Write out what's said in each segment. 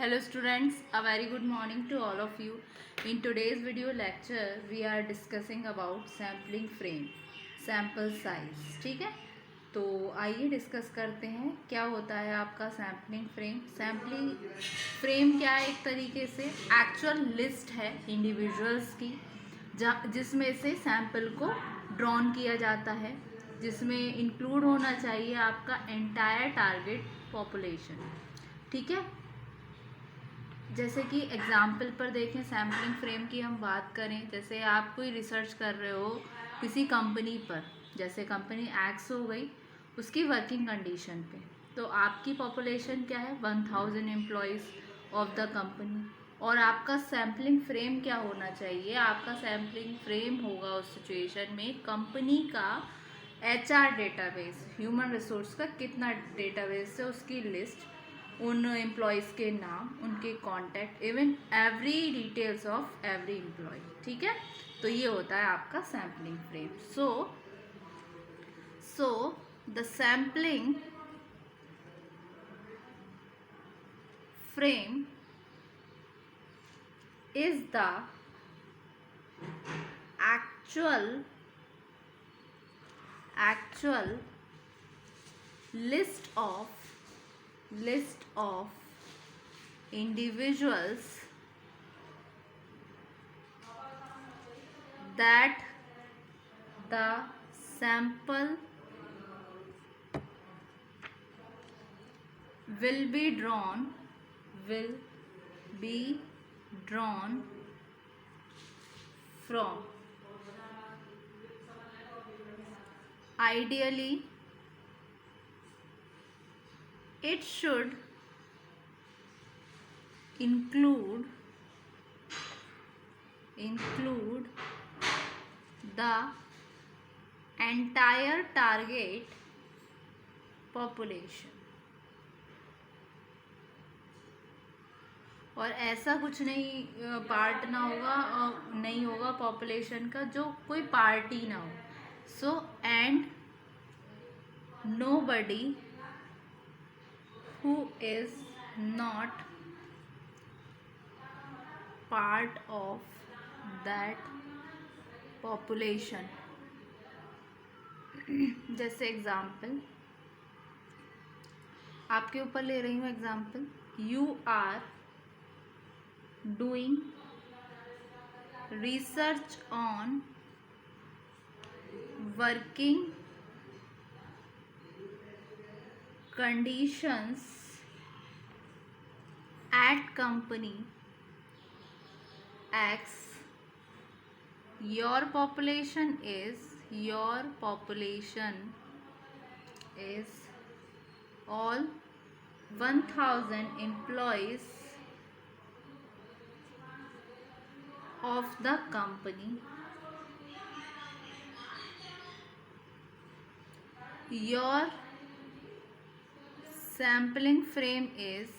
Hello students, a very good morning to all of you. In today's video lecture, we are discussing about sampling frame, sample size. ठीक है, तो आइए discuss करते हैं क्या होता है आपका सैम्पलिंग फ्रेम। सैम्पलिंग फ्रेम क्या है, एक तरीके से एक्चुअल लिस्ट है इंडिविजुअल्स की जिसमें से सैंपल को ड्रॉन किया जाता है, जिसमें इंक्लूड होना चाहिए आपका एंटायर टारगेट पॉपुलेशन। ठीक है, जैसे कि एग्जाम्पल पर देखें, सैम्पलिंग फ्रेम की हम बात करें, जैसे आप कोई रिसर्च कर रहे हो किसी कंपनी पर, जैसे कंपनी एक्स हो गई, उसकी वर्किंग कंडीशन पे, तो आपकी पॉपुलेशन क्या है 1000 एम्प्लॉयज़ ऑफ द कंपनी, और आपका सैम्पलिंग फ्रेम क्या होना चाहिए, आपका सैम्पलिंग फ्रेम होगा उस सिचुएशन में कंपनी का HR डेटाबेस, ह्यूमन रिसोर्स का कितना डेटाबेस है, उसकी लिस्ट, उन एम्प्लॉयज़ के नाम, उनके contact, even every details of every employee. ठीक है, तो ये होता है आपका sampling frame. So the sampling frame is the actual list of individuals that the sample will be drawn from. Ideally, it should include the entire target population, और ऐसा कुछ नहीं पार्ट ना होगा, नहीं होगा पॉपुलेशन का जो कोई पार्टी ना हो। So and nobody who is not part of that population. जैसे एग्जाम्पल आपके ऊपर ले रही हूँ example, you are doing research on working conditions at company X. Your population is all 1000 employees of the company. Your sampling frame is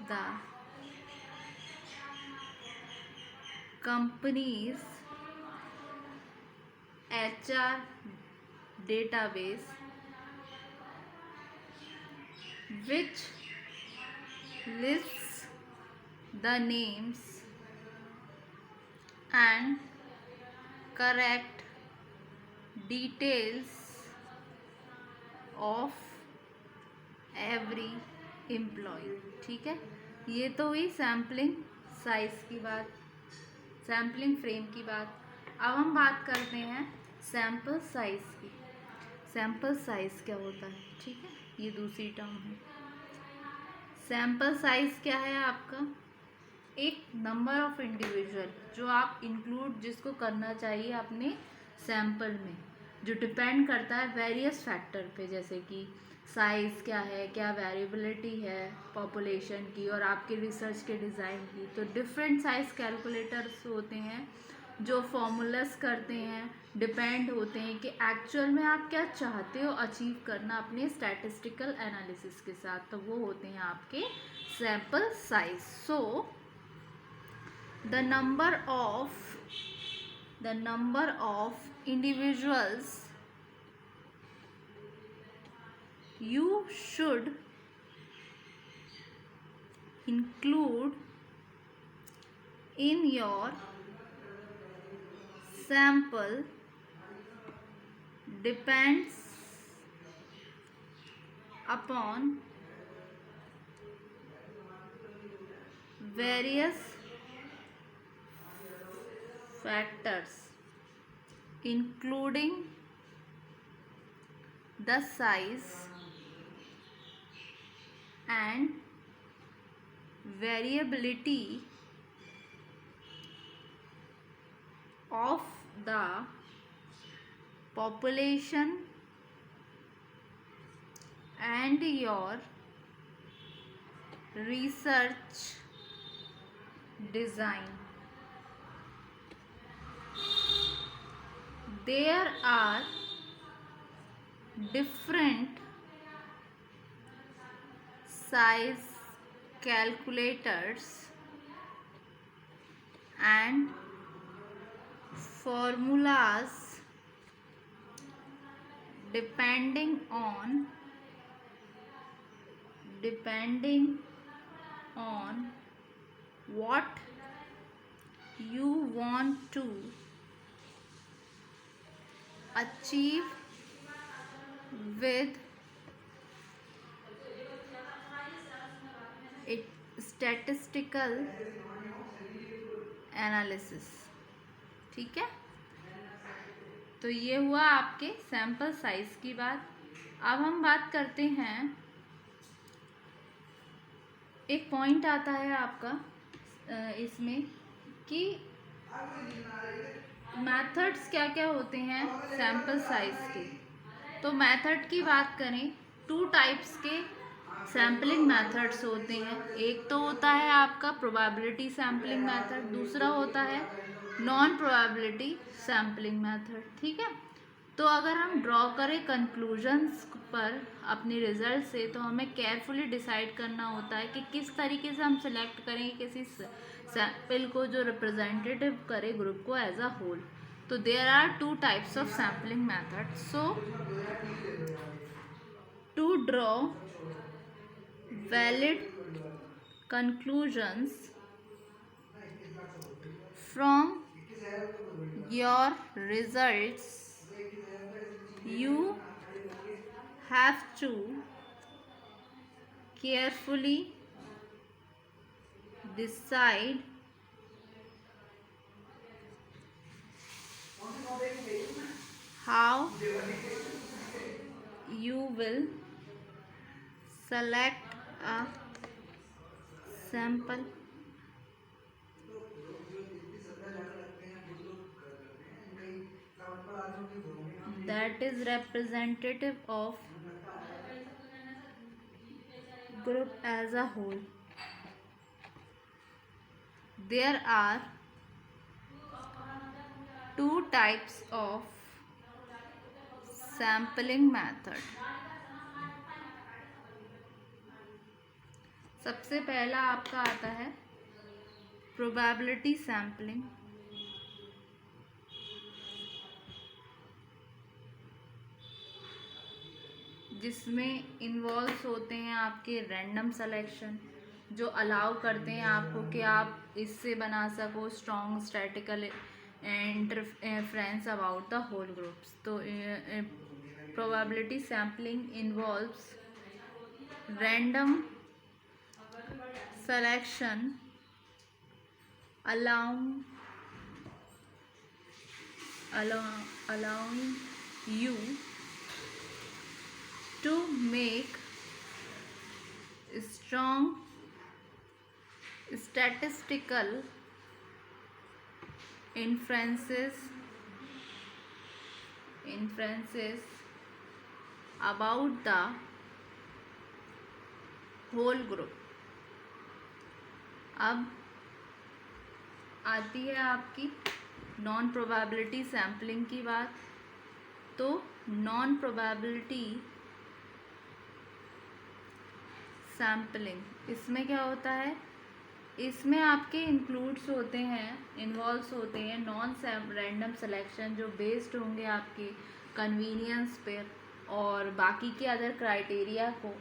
the company's HR database, which lists the names and correct details of every employee. ठीक है, ये तो हुई sampling size की बात, sampling frame की बात। अब हम बात करते हैं सैम्पल साइज की। सैम्पल साइज क्या होता है, ठीक है, ये दूसरी टर्म है। सैम्पल साइज क्या है आपका, एक नंबर ऑफ इंडिविजुअल जो आप इंक्लूड जिसको करना चाहिए अपने सैम्पल में, जो डिपेंड करता है वेरियस फैक्टर पे, जैसे कि साइज़ क्या है, क्या वेरिएबिलिटी है पॉपुलेशन की और आपके रिसर्च के डिज़ाइन की। तो डिफरेंट साइज़ कैलकुलेटर्स होते हैं जो फॉर्मूलास करते हैं, डिपेंड होते हैं कि एक्चुअल में आप क्या चाहते हो अचीव करना अपने स्टैटिस्टिकल एनालिसिस के साथ, तो वो होते हैं आपके sample size. So the number of individuals you should include in your sample depends upon various factors including the size and variability of the population and your research design. There are different size calculators and formulas depending on what you want to achieve with it statistical analysis. ठीक है, तो ये हुआ आपके sample size की बात. अब हम बात करते हैं, एक पॉइंट आता है आपका इसमें कि मेथड्स क्या क्या होते हैं सैंपल साइज के. तो मेथड की बात करें, 2 टाइप्स के सैम्पलिंग मेथड्स होते हैं. एक तो होता है आपका प्रोबेबिलिटी सैम्पलिंग मेथड, दूसरा होता है नॉन प्रोबेबिलिटी सैम्पलिंग मेथड. ठीक है, तो अगर हम ड्रॉ करें कंक्लूजन्स पर अपने रिजल्ट से, तो हमें केयरफुली डिसाइड करना होता है कि किस तरीके से हम सिलेक्ट करेंगे किसी सैम्पल को जो रिप्रेजेंटेटिव करे ग्रुप को एज अ होल. तो there are 2 types of sampling method. So to draw valid conclusions from your results, you have to carefully decide how you will select a sample that is representative of group as a whole. There are 2 types of sampling method. सबसे पहला आपका आता है probability sampling, जिसमें involve होते हैं आपके random selection, जो अलाउ करते हैं आपको कि आप इससे बना सको strong statistical inference about the whole groups. तो probability sampling involves random selection allowing you to make strong statistical inferences about the whole group. अब आती है आपकी नॉन प्रोबेबिलिटी सैम्पलिंग की बात. तो नॉन प्रोबेबिलिटी सैम्पलिंग, इसमें क्या होता है, इसमें आपके इन्वॉल्व्स होते हैं नॉन रैंडम सिलेक्शन, जो बेस्ड होंगे आपके कन्वीनियंस पे और बाकी के अदर क्राइटेरिया को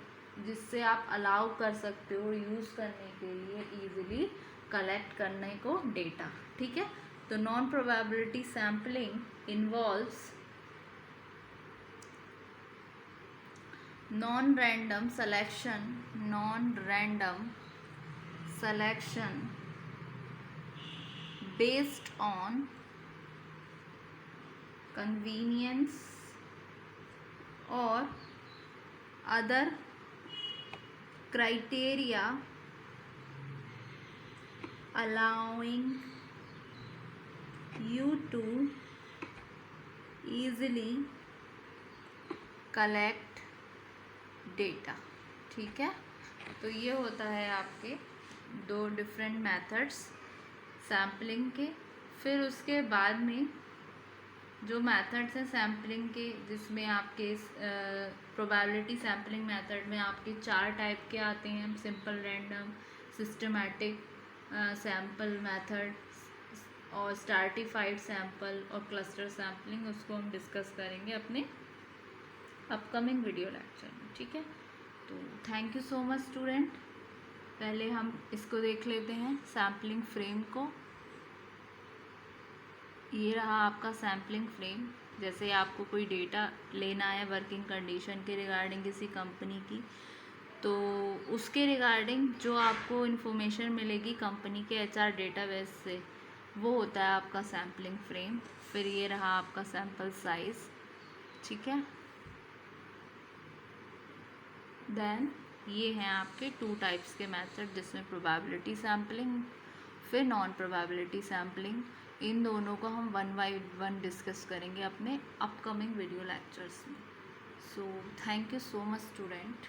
जिससे आप अलाउ कर सकते हो यूज़ करने के लिए इजीली कलेक्ट करने को डेटा, ठीक है। तो non probability sampling involves non-random selection based on convenience or other criteria allowing you to easily collect data, ठीक है। तो ये होता है आपके दो डिफरेंट मेथड्स सैम्पलिंग के। फिर उसके बाद में जो मेथड्स हैं सैम्पलिंग के, जिसमें आपके प्रोबेबिलिटी सैम्पलिंग मेथड में आपके 4 टाइप के आते हैं, simple, random, systematic sample method और स्ट्रैटिफाइड सैम्पल और क्लस्टर सैम्पलिंग। उसको हम डिस्कस करेंगे अपने अपकमिंग वीडियो लेक्चर में, ठीक है। तो thank you so much student. पहले हम इसको देख लेते हैं सैम्पलिंग फ्रेम को। ये रहा आपका सैम्पलिंग फ्रेम। जैसे आपको कोई डेटा लेना है वर्किंग कंडीशन के रिगार्डिंग किसी कंपनी की, तो उसके रिगार्डिंग जो आपको इन्फॉर्मेशन मिलेगी कंपनी के HR डेटाबेस से, वो होता है आपका सैम्पलिंग फ्रेम। फिर ये रहा आपका सैम्पल साइज़, ठीक है। देन ये हैं आपके 2 टाइप्स के मेथड, जिसमें प्रोबेबिलिटी सैम्पलिंग फिर नॉन प्रोबेबिलिटी सैम्पलिंग। इन दोनों को हम 1 बाय 1 डिस्कस करेंगे अपने अपकमिंग वीडियो लेक्चर्स में। So thank you so much student.